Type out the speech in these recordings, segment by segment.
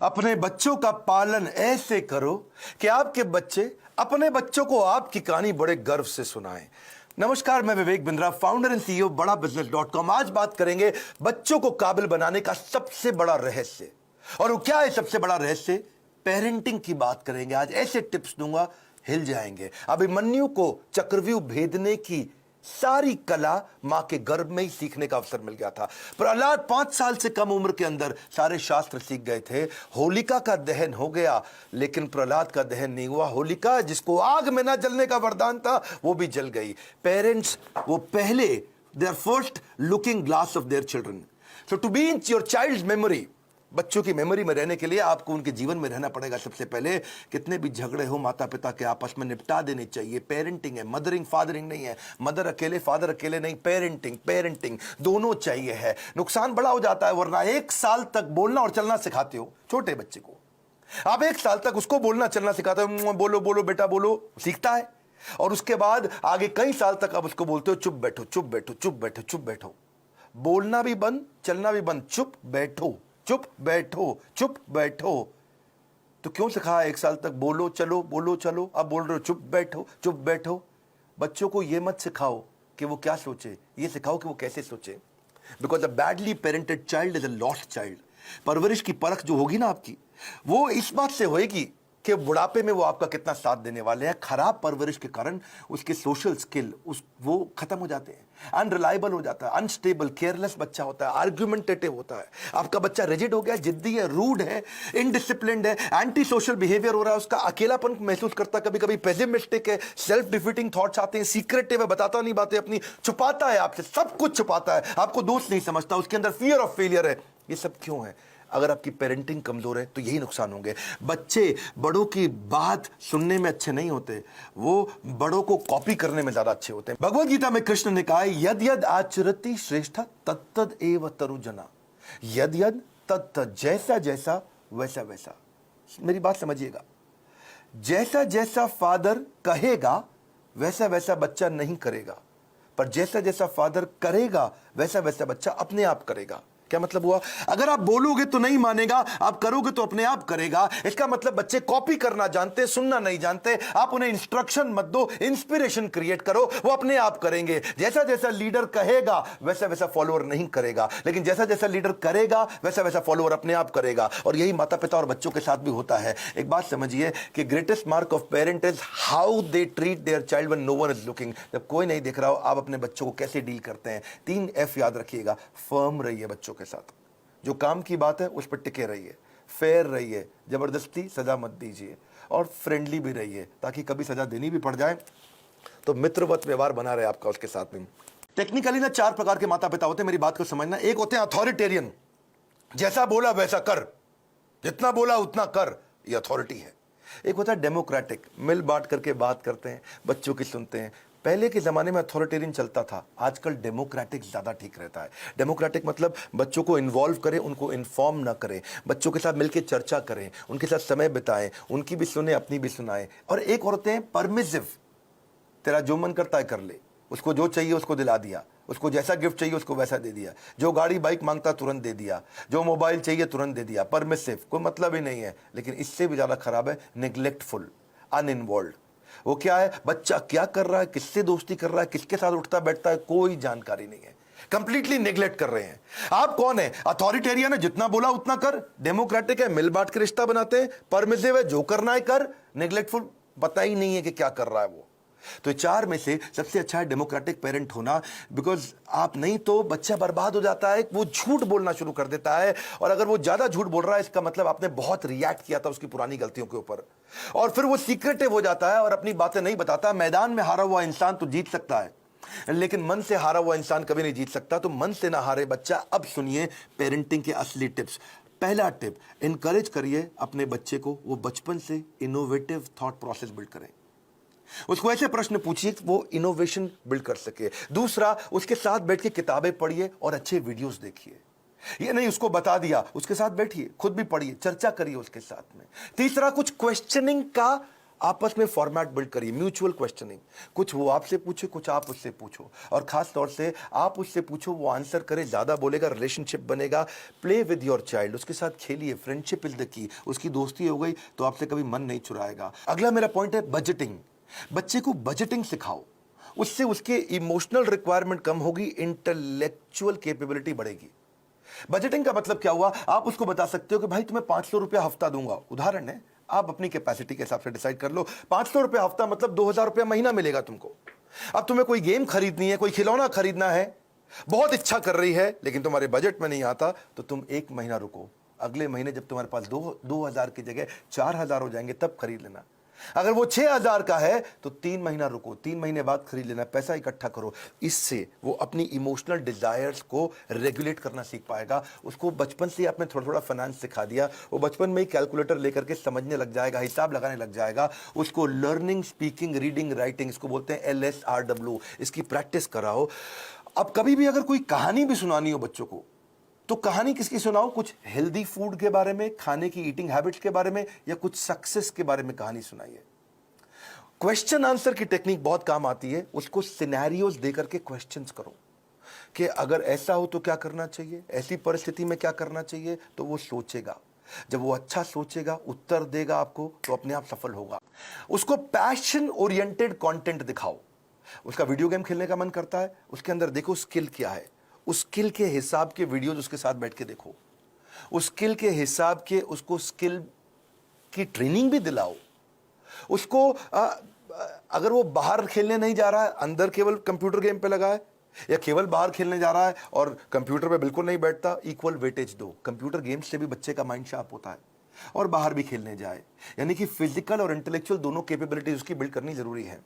अपने बच्चों का पालन ऐसे करो कि आपके बच्चे अपने बच्चों को आपकी कहानी बड़े गर्व से सुनाएं। नमस्कार, मैं Vivek Bindra, founder and CEO बड़ा बिजनेस.com। आज बात करेंगे बच्चों को काबिल बनाने का सबसे बड़ा रहस्य। और वो क्या है सबसे बड़ा रहस्य? पेरेंटिंग की बात करेंगे। आज ऐसे टिप्स दूंगा, हिल जाएंगे। अभिमन्यु को चक्रव्यूह भेदने की सारी कला मां के गर्भ में ही सीखने का अवसर मिल गया था। प्रहलाद 5 साल से कम उम्र के अंदर सारे शास्त्र सीख गए थे। होलिका का दहन हो गया, लेकिन प्रहलाद का दहन नहीं हुआ। होलिका, जिसको आग में ना जलने का वरदान था, वो भी जल गई। पेरेंट्स वो पहले, they are first looking glass of their children. So to be in your child memory, बच्चों की मेमोरी में रहने के लिए आपको उनके जीवन में रहना पड़ेगा। सबसे पहले कितने भी झगड़े हो माता पिता के आपस में निपटा देने चाहिए। पेरेंटिंग है, मदरिंग फादरिंग नहीं है। मदर अकेले फादर अकेले नहीं, पेरेंटिंग दोनों चाहिए है। नुकसान बड़ा हो जाता है, वरना 1 साल तक बोलना और चलना सिखाते हो छोटे बच्चे को। आप 1 साल तक उसको बोलना चलना सिखाते हो, बोलो बोलो बेटा बोलो, सीखता है। और उसके बाद आगे कई साल तक आप उसको बोलते हो चुप बैठो चुप बैठो चुप बैठो चुप बैठो। बोलना भी बंद, चलना भी बंद, चुप बैठो चुप बैठो चुप बैठो। तो क्यों सिखाया 1 साल तक बोलो चलो, अब बोल रहे हो चुप बैठो। बच्चों को यह मत सिखाओ कि वो क्या सोचे, ये सिखाओ कि वो कैसे सोचे। Because a badly parented child is a lost child. परवरिश की परख जो होगी ना आपकी, वो इस बात से होगी कि बुढ़ापे में वो आपका कितना साथ देने वाले हैं। खराब परवरिश के कारण उसके सोशल स्किल वो खत्म हो जाते हैं, अनरिलायबल हो जाता है, अनस्टेबल, केयरलेस बच्चा होता है, आर्ग्यूमेंटेटिव होता है। आपका बच्चा रिजिड हो गया, जिद्दी है, रूड है, इनडिसिप्लिन्ड है, एंटी सोशल बिहेवियर हो रहा है, उसका अकेलापन महसूस करता है, कभी कभी पेसिमिस्टिक है, सेल्फ डिफीटिंग थॉट्स आते हैं, सीक्रेटिव है, बताता नहीं बातें अपनी, छुपाता है आपसे, सब कुछ छुपाता है, आपको दोस्त नहीं समझता, उसके अंदर फियर ऑफ फेलियर है। ये सब क्यों है? अगर आपकी पेरेंटिंग कमजोर है तो यही नुकसान होंगे। बच्चे बड़ों की बात सुनने में अच्छे नहीं होते, वो बड़ों को कॉपी करने में ज्यादा अच्छे होते हैं। भगवद गीता में कृष्ण ने कहा है, यद यद आचरति श्रेष्ठ तत्तद एव तरुजना। यद यद तत्तद, जैसा जैसा वैसा वैसा। मेरी बात समझिएगा, जैसा जैसा फादर कहेगा वैसा वैसा बच्चा नहीं करेगा, पर जैसा जैसा फादर करेगा वैसा वैसा बच्चा अपने आप करेगा। क्या मतलब हुआ? अगर आप बोलोगे तो नहीं मानेगा, आप करोगे तो अपने आप करेगा। इसका मतलब बच्चे कॉपी करना जानते, सुनना नहीं जानते। आप उन्हें इंस्ट्रक्शन मत दो, इंस्पिरेशन क्रिएट करो, वो अपने आप करेंगे। जैसा जैसा लीडर कहेगा वैसा वैसा फॉलोअर नहीं करेगा, लेकिन जैसा जैसा लीडर करेगा वैसा वैसा फॉलोअर अपने आप करेगा। और यही माता पिता और बच्चों के साथ भी होता है। एक बात समझिए कि greatest mark of parent is how they treat their child when no one is looking. जब कोई नहीं देख रहा हो, आप अपने बच्चों को कैसे डील करते हैं। 3 F याद रखिएगा। फर्म रहिए बच्चों के साथ, जो काम की बात है उस पर टिके रहिए, फेयर रहिए, जबरदस्ती सजा मत दीजिए, और फ्रेंडली भी रहिए, ताकि कभी सजा देनी भी पड़ जाए तो मित्रवत व्यवहार बना रहे आपका उसके साथ में। टेक्निकली ना 4 प्रकार के माता पिता होते हैं, मेरी बात को समझना। एक होते हैं अथॉरिटेरियन, जैसा बोला वैसा कर, जितना बोला उतना कर, ये अथॉरिटी है। एक होता है डेमोक्रेटिक, मिल बांट करके बात करते हैं, बच्चों की सुनते हैं। पहले के जमाने में अथॉरिटेरियन चलता था, आजकल डेमोक्रेटिक ज्यादा ठीक रहता है। डेमोक्रेटिक मतलब बच्चों को इन्वॉल्व करें, उनको इन्फॉर्म ना करें, बच्चों के साथ मिलकर चर्चा करें, उनके साथ समय बिताएं, उनकी भी सुने अपनी भी सुनाएं। और एक होते हैं परमिसिव, तेरा जो मन करता है कर ले, उसको जो चाहिए उसको दिला दिया, उसको जैसा गिफ्ट चाहिए उसको वैसा दे दिया, जो गाड़ी बाइक मांगता तुरंत दे दिया, जो मोबाइल चाहिए तुरंत दे दिया। परमिसिव, कोई मतलब ही नहीं है। लेकिन इससे भी ज्यादा खराब है नेग्लेक्टफुल, अनइन्वॉल्व। वो क्या है? बच्चा क्या कर रहा है, किससे दोस्ती कर रहा है, किसके साथ उठता बैठता है, कोई जानकारी नहीं है, कंप्लीटली नेग्लेक्ट कर रहे हैं। आप कौन है? अथॉरिटेरियन है, जितना बोला उतना कर। डेमोक्रेटिक है, मिल बांट के रिश्ता बनाते हैं। परमिसिव है, जो करना है कर। नेग्लेक्टफुल, पता ही नहीं है कि क्या कर रहा है वो। तो 4 में से सबसे अच्छा है डेमोक्रेटिक पेरेंट होना। बिकॉज आप नहीं तो बच्चा बर्बाद हो जाता है, वो झूठ बोलना शुरू कर देता है। और अगर वो ज्यादा झूठ बोल रहा है, इसका मतलब आपने बहुत रिएक्ट किया था उसकी पुरानी गलतियों के ऊपर, और फिर वो सीक्रेटिव हो जाता है और अपनी बातें नहीं बताता। मैदान में हारा हुआ इंसान तो जीत सकता है, लेकिन मन से हारा हुआ इंसान कभी नहीं जीत सकता। तो मन से ना हारे बच्चा। अब सुनिए पेरेंटिंग के असली टिप्स। पहला टिप, इंकरेज करिए अपने बच्चे को, वो बचपन से इनोवेटिव थॉट प्रोसेस बिल्ड करें। उसको ऐसे प्रश्न पूछिए कि वो इनोवेशन बिल्ड कर सके। दूसरा, उसके साथ बैठ के किताबें पढ़िए और अच्छे वीडियोस देखिए। ये नहीं उसको बता दिया, उसके साथ बैठिए, खुद भी पढ़िए, चर्चा करिए उसके साथ में। तीसरा, कुछ क्वेश्चनिंग का आपस में फॉर्मेट बिल्ड करिए, म्यूचुअल क्वेश्चनिंग, कुछ वो आपसे पूछे, कुछ आप उससे पूछो, और खास तौर से आप उससे पूछो, वो आंसर करे, ज़्यादा बोलेगा, रिलेशनशिप बनेगा। प्ले विद योर चाइल्ड, उसके साथ खेलिए, फ्रेंडशिप इज द की। उसकी दोस्ती हो गई तो आपसे कभी मन नहीं चुराएगा। अगला मेरा पॉइंट है बजटिंग। बच्चे को बजटिंग सिखाओ, उससे उसके इमोशनल रिक्वायरमेंट कम होगी, इंटेलेक्चुअल कैपेबिलिटी बढ़ेगी। बजटिंग का मतलब क्या हुआ, आप उसको बता सकते हो कि भाई तुम्हें 500 रुपया हफ्ता दूंगा, उदाहरण है, आप अपनी कैपेसिटी के हिसाब से डिसाइड कर लो। 500 रुपया हफ्ता मतलब 2000 रुपया महीना मिलेगा तुमको। अब तुम्हें कोई गेम खरीदनी है, कोई खिलौना खरीदना है, बहुत इच्छा कर रही है, लेकिन तुम्हारे बजट में नहीं आता, तो तुम एक महीना रुको, अगले महीने जब तुम्हारे पास 2000 की जगह 4000 हो जाएंगे तब खरीद लेना। अगर वो 6000 का है तो 3 महीना रुको, 3 महीने बाद खरीद लेना, पैसा इकट्ठा करो। इससे वो अपनी इमोशनल डिजायर्स को रेगुलेट करना सीख पाएगा। उसको बचपन से आपने थोड़ा थोड़ा फाइनेंस सिखा दिया, वो बचपन में ही कैलकुलेटर लेकर के समझने लग जाएगा, हिसाब लगाने लग जाएगा। उसको लर्निंग, स्पीकिंग, रीडिंग, राइटिंग, इसको बोलते हैं LSRW, इसकी प्रैक्टिस कराओ। अब कभी भी अगर कोई कहानी भी सुनानी हो बच्चों को, तो कहानी किसकी सुनाओ, कुछ हेल्दी फूड के बारे में, खाने की ईटिंग हैबिट्स के बारे में, या कुछ सक्सेस के बारे में कहानी सुनाइए। क्वेश्चन आंसर की टेक्निक बहुत काम आती है। उसको सिनेरियोज देकर के क्वेश्चंस करो कि अगर ऐसा हो तो क्या करना चाहिए, ऐसी परिस्थिति में क्या करना चाहिए, तो वो सोचेगा। जब वो अच्छा सोचेगा, उत्तर देगा आपको, तो अपने आप सफल होगा। उसको पैशन ओरिएंटेड कंटेंट दिखाओ। उसका वीडियो गेम खेलने का मन करता है, उसके अंदर देखो स्किल क्या है, उस स्किल के हिसाब के वीडियोज उसके साथ बैठ के देखो, उस स्किल के हिसाब के उसको स्किल की ट्रेनिंग भी दिलाओ। उसको अगर वो बाहर खेलने नहीं जा रहा है, अंदर केवल कंप्यूटर गेम पे लगा है, या केवल बाहर खेलने जा रहा है और कंप्यूटर पे बिल्कुल नहीं बैठता, इक्वल वेटेज दो। कंप्यूटर गेम्स से भी बच्चे का माइंड शार्प होता है, और बाहर भी खेलने जाए। यानी कि फिजिकल और इंटेलेक्चुअल दोनों कैपेबिलिटीज उसकी बिल्ड करनी जरूरी है।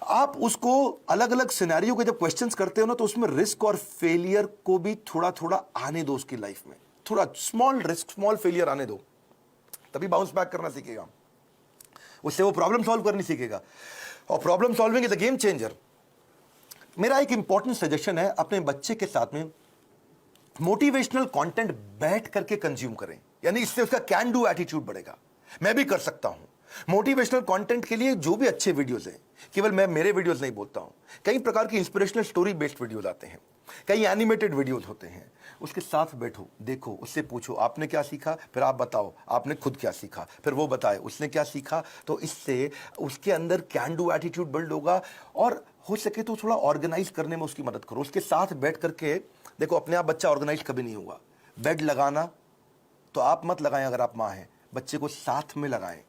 आप उसको अलग अलग सिनेरियो के जब क्वेश्चंस करते हो ना, तो उसमें रिस्क और फेलियर को भी थोड़ा थोड़ा आने दो उसकी लाइफ में। थोड़ा स्मॉल रिस्क, स्मॉल फेलियर आने दो, तभी बाउंस बैक करना सीखेगा। उससे वो प्रॉब्लम सॉल्व करनी सीखेगा, और problem solving is a game changer. मेरा एक इंपॉर्टेंट सजेशन है, अपने बच्चे के साथ में मोटिवेशनल कंटेंट बैठ करके कंज्यूम करें, यानी इससे उसका कैन डू एटीट्यूड बढ़ेगा। मैं भी कर सकता हूं। मोटिवेशनल कंटेंट के लिए जो भी अच्छे वीडियोस हैं, केवल मैं मेरे वीडियोस नहीं बोलता हूं, कई प्रकार की इंस्पिरेशनल स्टोरी बेस्ड वीडियोस आते हैं, कई एनिमेटेड वीडियोस होते हैं। उसके साथ बैठो, देखो, उससे पूछो आपने क्या सीखा, फिर आप बताओ आपने खुद क्या सीखा, फिर वो बताए उसने क्या सीखा। तो इससे उसके अंदर कैन डू एटीट्यूड बिल्ड होगा, और हो सके तो थोड़ा ऑर्गेनाइज करने में उसकी मदद करो। उसके साथ बैठ करके देखो, अपने आप बच्चा ऑर्गेनाइज कभी नहीं होगा। बेड लगाना तो आप मत लगाएं, अगर आप माँ हैं, बच्चे को साथ में लगाएं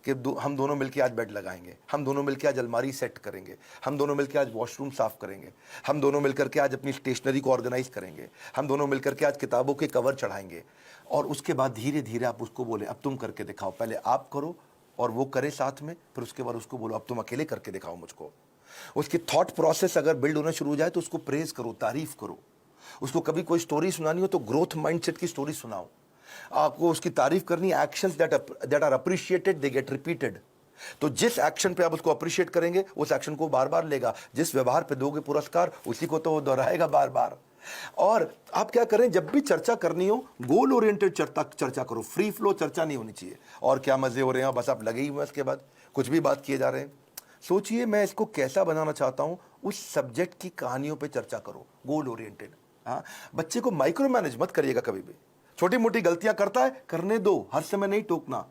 कि हम दोनों मिलकर आज बेड लगाएंगे, हम दोनों मिलकर आज अलमारी सेट करेंगे, हम दोनों मिलकर आज वॉशरूम साफ करेंगे, हम दोनों मिलकर के आज अपनी स्टेशनरी को ऑर्गेनाइज करेंगे, हम दोनों मिलकर के आज किताबों के कवर चढ़ाएंगे। और उसके बाद धीरे धीरे आप उसको बोले अब तुम करके दिखाओ, पहले आप करो और वो करे साथ में, फिर उसके बाद उसको बोलो अब तुम अकेले करके दिखाओ मुझको। उसकी थॉट प्रोसेस अगर बिल्ड होना शुरू हो जाए तो उसको प्रेज करो, तारीफ करो। उसको कभी कोई स्टोरी सुनानी हो तो ग्रोथ माइंडसेट की स्टोरी सुनाओ। आपको उसकी तारीफ करनी, actions that are appreciated they get repeated. तो जिस एक्शन पे आप उसको अप्रिशिएट करेंगे, उस एक्शन को बार बार लेगा। जिस व्यवहार पे दोगे पुरस्कार, उसी को तो वो दोहराएगा बार बार। और आप क्या करें, जब भी चर्चा करनी हो, गोल ओरिएंटेड चर्चा करो, फ्री फ्लो चर्चा नहीं होनी चाहिए। और क्या मजे हो रहे हैं, बस आप लगे ही हुए, इसके बाद कुछ भी बात किए जा रहे हैं। सोचिए मैं इसको कैसा बनाना चाहता हूं, उस सब्जेक्ट की कहानियों पे चर्चा करो, गोल ओरिएंटेड। हाँ, बच्चे को माइक्रो मैनेज मत करिएगा कभी भी। छोटी मोटी गलतियां करता है, करने दो, हर समय नहीं टोकना।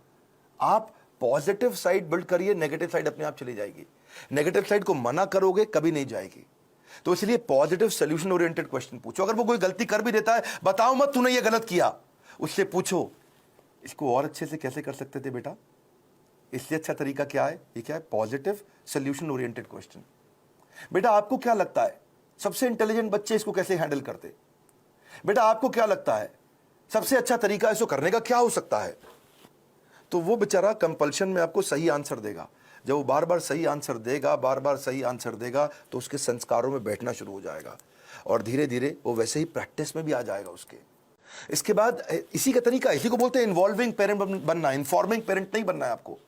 आप पॉजिटिव साइड बिल्ड करिए, नेगेटिव साइड अपने आप चली जाएगी। नेगेटिव साइड को मना करोगे कभी नहीं जाएगी। तो इसलिए पॉजिटिव सोल्यूशन ओरिएंटेड क्वेश्चन पूछो। अगर वो कोई गलती कर भी देता है, बताओ मत तूने ये गलत किया, उससे पूछो इसको और अच्छे से कैसे कर सकते थे बेटा, इससे अच्छा तरीका क्या है, ये क्या है, पॉजिटिव सोल्यूशन ओरिएंटेड क्वेश्चन। बेटा आपको क्या लगता है सबसे इंटेलिजेंट बच्चे इसको कैसे हैंडल करते, बेटा आपको क्या लगता है सबसे अच्छा तरीका इसको करने का क्या हो सकता है। तो वो बेचारा कंपल्शन में आपको सही आंसर देगा। जब वो बार बार सही आंसर देगा, बार बार सही आंसर देगा, तो उसके संस्कारों में बैठना शुरू हो जाएगा, और धीरे धीरे वो वैसे ही प्रैक्टिस में भी आ जाएगा उसके। इसके बाद इसी का तरीका, इसी को बोलते हैं इन्वॉल्विंग पेरेंट बनना, इन्फॉर्मिंग पेरेंट नहीं बनना है आपको।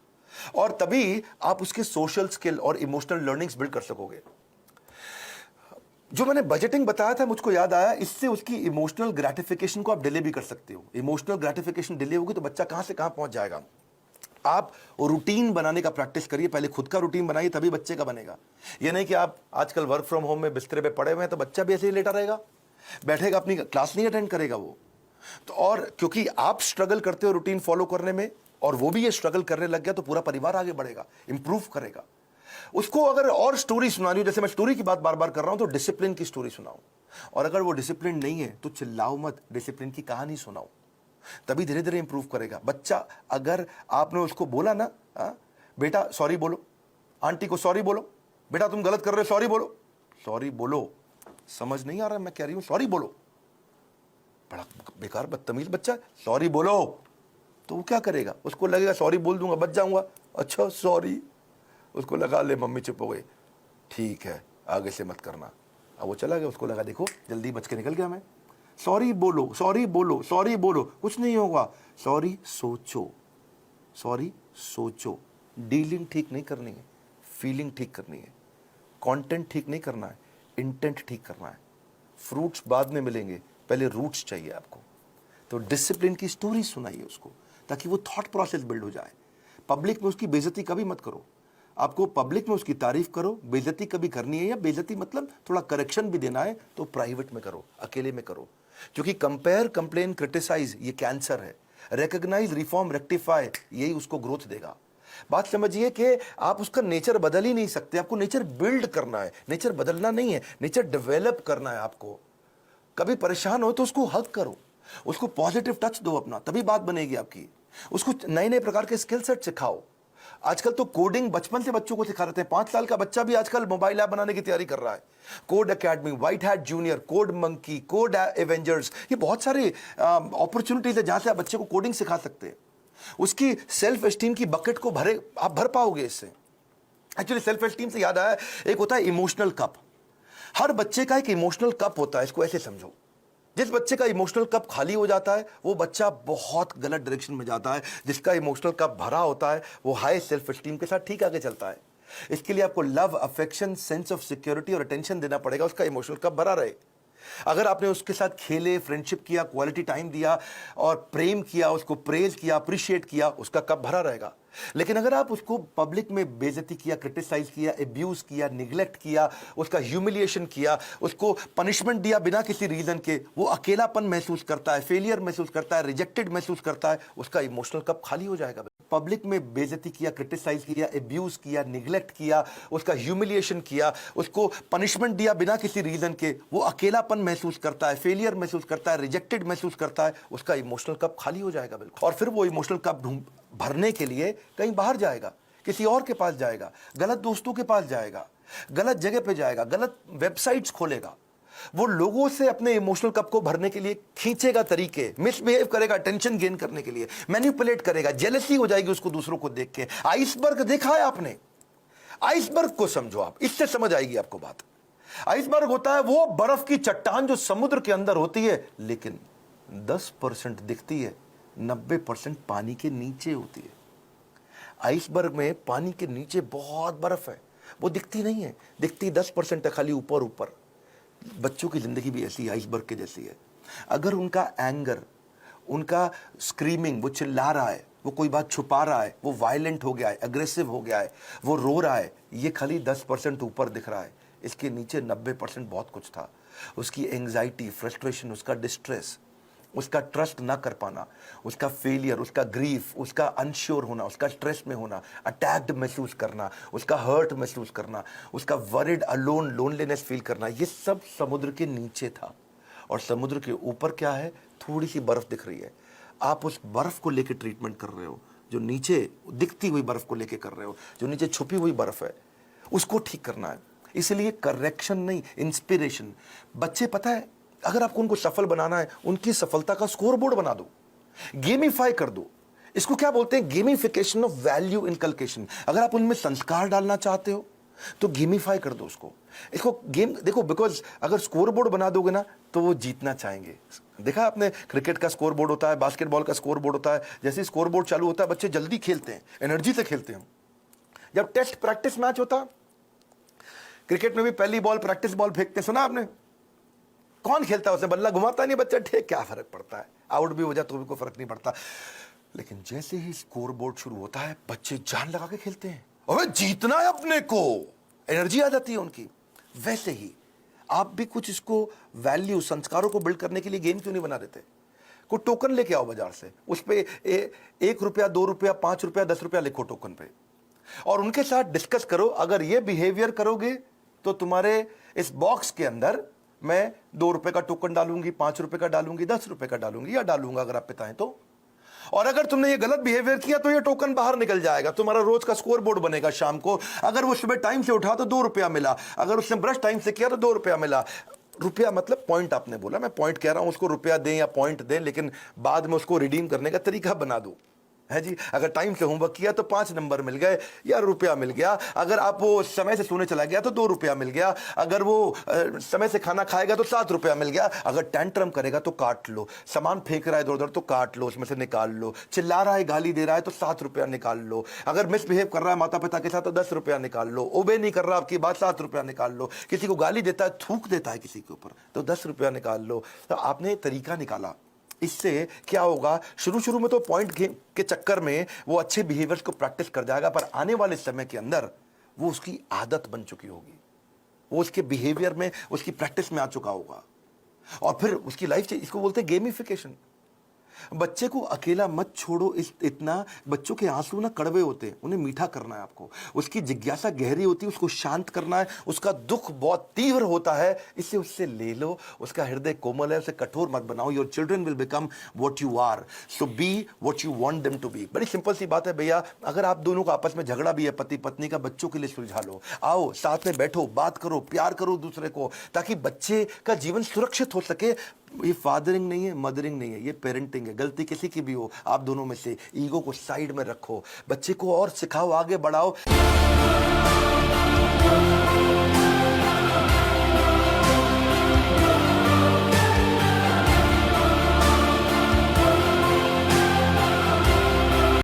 और तभी आप उसके सोशल स्किल और इमोशनल लर्निंग्स बिल्ड कर सकोगे। जो मैंने बजटिंग बताया था, मुझको याद आया, इससे उसकी इमोशनल ग्रेटिफिकेशन को आप डिले भी कर सकते हो। इमोशनल ग्रेटिफिकेशन डिले होगी तो बच्चा कहां से कहां पहुंच जाएगा। आप रूटीन बनाने का प्रैक्टिस करिए, पहले खुद का रूटीन बनाइए, तभी बच्चे का बनेगा। ये नहीं कि आप आजकल वर्क फ्रॉम होम में बिस्तरे पे पड़े हुए हैं तो बच्चा भी ऐसे ही लेटा रहेगा, बैठेगा, अपनी क्लास नहीं अटेंड करेगा वो। तो और क्योंकि आप स्ट्रगल करते हो रूटीन फॉलो करने में और वो भी ये स्ट्रगल करने लग गया, तो पूरा परिवार आगे बढ़ेगा, इंप्रूव करेगा। उसको अगर और स्टोरी सुनानी हो, जैसे मैं स्टोरी की बात बार बार कर रहा हूं, तो डिसिप्लिन की स्टोरी सुनाओ। और अगर वो डिसिप्लिन नहीं है तो चिल्लाओ मत, डिसिप्लिन की कहानी सुनाओ, तभी धीरे धीरे इंप्रूव करेगा बच्चा। अगर आपने उसको बोला ना, बेटा सॉरी बोलो, आंटी को सॉरी बोलो, बेटा तुम गलत कर रहे हो, सॉरी बोलो, सॉरी बोलो, समझ नहीं आ रहा मैं कह रही हूं, सॉरी बोलो। बड़ा बेकार बदतमीज बच्चा, सॉरी बोलो, तो वो क्या करेगा, उसको लगेगा सॉरी बोल दूंगा बच जाऊंगा, अच्छा सॉरी, उसको लगा ले मम्मी चुप हो गई, ठीक है आगे से मत करना। अब वो चला गया, उसको लगा देखो जल्दी बच के निकल गया मैं, सॉरी बोलो, सॉरी बोलो, सॉरी बोलो, कुछ नहीं होगा, सॉरी सोचो, सॉरी सोचो। डीलिंग ठीक नहीं करनी है, फीलिंग ठीक करनी है, कंटेंट ठीक नहीं करना है, इंटेंट ठीक करना है। फ्रूट्स बाद में मिलेंगे, पहले रूट्स चाहिए आपको। तो डिसिप्लिन की स्टोरी सुनाइए उसको, ताकि वो थॉट प्रोसेस बिल्ड हो जाए। पब्लिक में उसकी बेइज्जती कभी मत करो, आपको पब्लिक में उसकी तारीफ करो, बेइज्जती कभी करनी है, या बेइज्जती मतलब थोड़ा करेक्शन भी देना है तो प्राइवेट में करो, अकेले में करो। क्योंकि कंपेयर, कंप्लेन, क्रिटिसाइज ये कैंसर है। रिकॉग्नाइज, रिफॉर्म, रेक्टिफाई, यही उसको ग्रोथ देगा। बात समझिए कि आप उसका नेचर बदल ही नहीं सकते, आपको नेचर बिल्ड करना है, नेचर बदलना नहीं है, नेचर डेवलप करना है आपको। कभी परेशान हो तो उसको हक करो, उसको पॉजिटिव टच दो अपना, तभी बात बनेगी आपकी। उसको नए नए प्रकार के स्किल सेट सिखाओ। आजकल तो कोडिंग बचपन से बच्चों को सिखा रहे हैं, 5 साल का बच्चा भी आजकल मोबाइल ऐप बनाने की तैयारी कर रहा है। Code academy, white hat junior, code monkey, code Avengers, ये बहुत सारे अपॉर्चुनिटीज है जहां से आप बच्चे को कोडिंग सिखा सकते हैं। उसकी सेल्फ एस्टीम की बकेट को आप भर पाओगे इससे। एक्चुअली सेल्फ एस्टीम से याद आया, एक होता है इमोशनल कप। हर बच्चे का एक इमोशनल कप होता है, इसको ऐसे समझो। जिस बच्चे का इमोशनल कप खाली हो जाता है वो बच्चा बहुत गलत डायरेक्शन में जाता है। जिसका इमोशनल कप भरा होता है वो हाई सेल्फ एस्टीम के साथ ठीक आगे चलता है। इसके लिए आपको love, affection, sense of security और अटेंशन देना पड़ेगा, उसका इमोशनल कप भरा रहे। अगर आपने उसके साथ खेले, फ्रेंडशिप किया, क्वालिटी टाइम दिया और प्रेम किया, उसको प्रेज किया, अप्रिशिएट किया, उसका कप भरा रहेगा। लेकिन अगर आप उसको पब्लिक में बेइज्जती किया, क्रिटिसाइज किया, एब्यूज किया, निगलेक्ट किया, उसका ह्यूमिलिएशन किया, उसको पनिशमेंट दिया बिना किसी रीजन के, वो अकेलापन महसूस करता है, फेलियर महसूस करता है, रिजेक्टेड महसूस करता है, उसका इमोशनल कप खाली हो जाएगा। पब्लिक में बेइज्जती किया, क्रिटिसाइज किया, एब्यूज किया, निगलेक्ट किया, उसका ह्यूमिलिएशन किया, उसको पनिशमेंट दिया बिना किसी रीजन के, वो अकेलापन महसूस करता है, फेलियर महसूस करता है, रिजेक्टेड महसूस करता है, उसका इमोशनल कप खाली हो जाएगा बिल्कुल। और फिर वो इमोशनल कप भरने के लिए कहीं बाहर जाएगा, किसी और के पास जाएगा, गलत दोस्तों के पास जाएगा, गलत जगह पे जाएगा, गलत वेबसाइट्स खोलेगा। वो लोगों से अपने इमोशनल कप को भरने के लिए खींचेगा तरीके, मिसबिहेव करेगा अटेंशन गेन करने के लिए, मैनिपुलेट करेगा, जेलसी हो जाएगी उसको दूसरों को देख के। आइसबर्ग देखा है आपने? आइसबर्ग को समझो आप, इससे समझ आएगी आपको बात। आइसबर्ग होता है वो बर्फ की चट्टान जो समुद्र के अंदर होती है, लेकिन 10% दिखती है, 90% पानी के नीचे होती है। आइसबर्ग में पानी के नीचे बहुत बर्फ है, वो दिखती नहीं है, दिखती 10% है, खाली ऊपर ऊपर। बच्चों की जिंदगी भी ऐसी आइसबर्ग के जैसी है। अगर उनका एंगर, उनका स्क्रीमिंग, वो चिल्ला रहा है, वो कोई बात छुपा रहा है, वो वायलेंट हो गया है, अग्रेसिव हो गया है, वो रो रहा है, ये खाली 10% ऊपर दिख रहा है, इसके नीचे 90% बहुत कुछ था। उसकी एंग्जाइटी, फ्रस्ट्रेशन, उसका डिस्ट्रेस, उसका ट्रस्ट ना कर पाना, उसका फेलियर, उसका ग्रीफ, उसका अनश्योर होना, उसका स्ट्रेस में होना, अटैक्ड महसूस करना, उसका हर्ट महसूस करना, उसका वरिड, अलोन, लोनलीनेस फील करना, ये सब समुद्र के नीचे था। और समुद्र के ऊपर क्या है? थोड़ी सी बर्फ दिख रही है। आप उस बर्फ को लेकर ट्रीटमेंट कर रहे हो, जो नीचे दिखती हुई बर्फ को लेकर कर रहे हो, जो नीचे छुपी हुई बर्फ है, उसको ठीक करना है। इसलिए करेक्शन नहीं, इंस्पिरेशन। बच्चे, पता है, अगर आपको उनको सफल बनाना है, उनकी सफलता का स्कोर बोर्ड बना दो, गेमिफाई कर दो। इसको क्या बोलते हैं? Gamification of value inculcation. अगर आप उनमें संस्कार डालना चाहते हो तो गेमिफाई कर दो उसको। इसको गेम देखो, बिकॉज अगर स्कोर बोर्ड बना दोगे ना तो वो जीतना चाहेंगे। देखा आपने, क्रिकेट का स्कोर बोर्ड होता है, बास्केटबॉल का स्कोर बोर्ड होता है। जैसे स्कोर बोर्ड चालू होता है, बच्चे जल्दी खेलते हैं, एनर्जी से खेलते हैं। जब टेस्ट प्रैक्टिस मैच होता, क्रिकेट में भी पहली बॉल प्रैक्टिस बॉल फेंकते, सुना आपने? कौन खेलता है उसे? बल्ला घुमाता नहीं बच्चा, ठीक, क्या फर्क पड़ता है, आउट भी हो जाए तो भी कोई फर्क नहीं पड़ता। लेकिन जैसे ही स्कोर बोर्ड शुरू होता है बच्चे जान लगा के खेलते हैं, अबे जीतना है अपने को, एनर्जी आ जाती है उनकी। वैसे ही आप भी कुछ इसको वैल्यू, संस्कारों को बिल्ड करने के लिए गेम क्यों नहीं बना देते? कोई टोकन लेके आओ बाजार से, उस पे 1 रुपया, 2 रुपया, 5 रुपया, 10 रुपया लिखो टोकन पे, और उनके साथ डिस्कस करो, अगर ये बिहेवियर करोगे तो तुम्हारे इस बॉक्स के अंदर मैं 2 रुपए का टोकन डालूंगी, 5 रुपए का डालूंगी, 10 रुपए का डालूंगी या डालूंगा अगर आप पिता हैं तो। और अगर तुमने ये गलत बिहेवियर किया तो ये टोकन बाहर निकल जाएगा, तुम्हारा रोज का स्कोर बोर्ड बनेगा शाम को। अगर वो सुबह टाइम से उठा तो 2 रुपया मिला, अगर उसने ब्रश टाइम से किया तो 2 रुपया मिला। रुपया मतलब पॉइंट, आपने बोला, मैं पॉइंट कह रहा हूं, उसको रुपया दें या पॉइंट दें, लेकिन बाद में उसको रिडीम करने का तरीका बना दो, है जी। अगर टाइम से होमवर्क किया तो 5 नंबर मिल गए या रुपया मिल गया, अगर आप वो समय से सोने चला गया तो 2 रुपया मिल गया, अगर वो समय से खाना खाएगा तो 7 रुपया मिल गया, अगर टेंट्रम करेगा तो काट लो, सामान फेंक रहा है इधर उधर तो काट लो, उसमें से निकाल लो, चिल्ला रहा है, गाली दे रहा है तो 7 रुपया निकाल लो, अगर मिसबिहेव कर रहा है माता पिता के साथ तो 10 रुपया निकाल लो, ओबे नहीं कर रहा आपकी बात, 7 रुपया निकाल लो, किसी को गाली देता है, थूक देता है किसी के ऊपर तो 10 रुपया निकाल लो। तो आपने तरीका निकाला, इससे क्या होगा, शुरू शुरू में तो पॉइंट के चक्कर में वो अच्छे बिहेवियर्स को प्रैक्टिस कर जाएगा, पर आने वाले समय के अंदर वो उसकी आदत बन चुकी होगी, वो उसके बिहेवियर में, उसकी प्रैक्टिस में आ चुका होगा, और फिर उसकी लाइफ से, इसको बोलते हैं गेमिफिकेशन। बच्चे को अकेला मत छोड़ो, इतना बच्चों के आंसू ना कड़वे होते हैं, उन्हें मीठा करना है आपको, उसकी जिज्ञासा गहरी होती है, उसको शांत करना है, उसका दुख बहुत तीव्र होता है, इससे उससे ले लो, उसका हृदय कोमल है, उसे कठोर मत बनाओ। Your children will become what you are, so be what you want them to be. बड़ी सिंपल सी बात है भैया, अगर आप दोनों का आपस में झगड़ा भी है पति पत्नी का, बच्चों के लिए सुलझा लो, आओ साथ में बैठो, बात करो, प्यार करो दूसरे को, ताकि बच्चे का जीवन सुरक्षित हो सके। ये फादरिंग नहीं है, मदरिंग नहीं है, ये पेरेंटिंग है। गलती किसी की भी हो, आप दोनों में से ईगो को साइड में रखो, बच्चे को और सिखाओ, आगे बढ़ाओ।